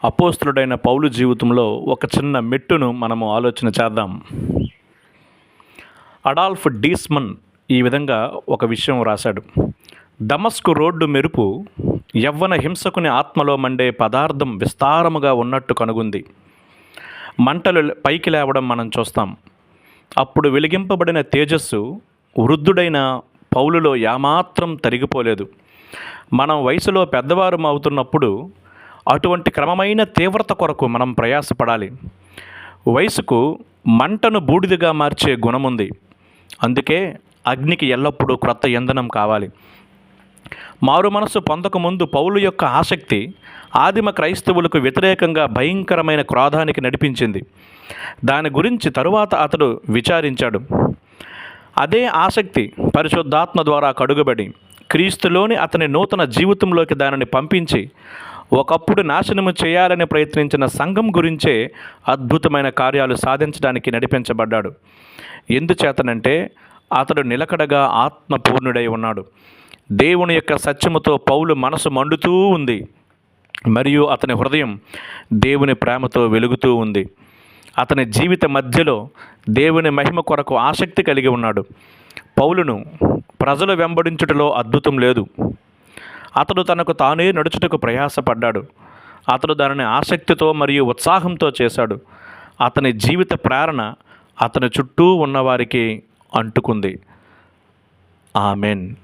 అపోస్తలుడైన పౌలు జీవితంలో ఒక చిన్న మెట్టును మనము ఆలోచన చేద్దాం. అడాల్ఫ్ డీస్మన్ ఈ విధంగా ఒక విషయం రాశాడు. దమస్కు రోడ్డు మెరుపు యవ్వన హింసకుని ఆత్మలో మండే పదార్థం విస్తారముగా ఉన్నట్టు కనుగొంది. మంటలు పైకి లేవడం మనం చూస్తాం. అప్పుడు వెలిగింపబడిన తేజస్సు వృద్ధుడైన పౌలులో ఏమాత్రం తరిగిపోలేదు. మనం వయసులో పెద్దవారం అవుతున్నప్పుడు అటువంటి క్రమమైన తీవ్రత కొరకు మనం ప్రయాసపడాలి. వయసుకు మంటను బూడిదగా మార్చే గుణముంది. అందుకే అగ్నికి ఎల్లప్పుడూ క్రొత్త ఇంధనం కావాలి. మారు మనసు పొందకముందు పౌలు యొక్క ఆసక్తి ఆదిమ క్రైస్తవులకు వ్యతిరేకంగా భయంకరమైన క్రోధానికి నడిపించింది. దాని గురించి తరువాత అతడు విచారించాడు. అదే ఆసక్తి పరిశుద్ధాత్మ ద్వారా కడుగబడి క్రీస్తులోని అతని నూతన జీవితంలోకి దానిని పంపించి ఒకప్పుడు నాశనము చేయాలని ప్రయత్నించిన సంఘం గురించే అద్భుతమైన కార్యాలు సాధించడానికి నడిపించబడ్డాడు. ఎందుచేతనంటే అతడు నిలకడగా ఆత్మపూర్ణుడై ఉన్నాడు. దేవుని యొక్క సత్యముతో పౌలు మనసు మండుతూ ఉంది మరియు అతని హృదయం దేవుని ప్రేమతో వెలుగుతూ ఉంది. అతని జీవిత మధ్యలో దేవుని మహిమ కొరకు ఆసక్తి కలిగి ఉన్నాడు. పౌలును ప్రజలు వెంబడించుటలో అద్భుతం లేదు. అతడు తనకు తానే నడుచుటకు ప్రయాసపడ్డాడు. అతడు దానిని ఆసక్తితో మరియు ఉత్సాహంతో చేశాడు. అతని జీవిత ప్రేరణ అతని చుట్టూ ఉన్నవారికి అంటుకుంది. ఆమెన్.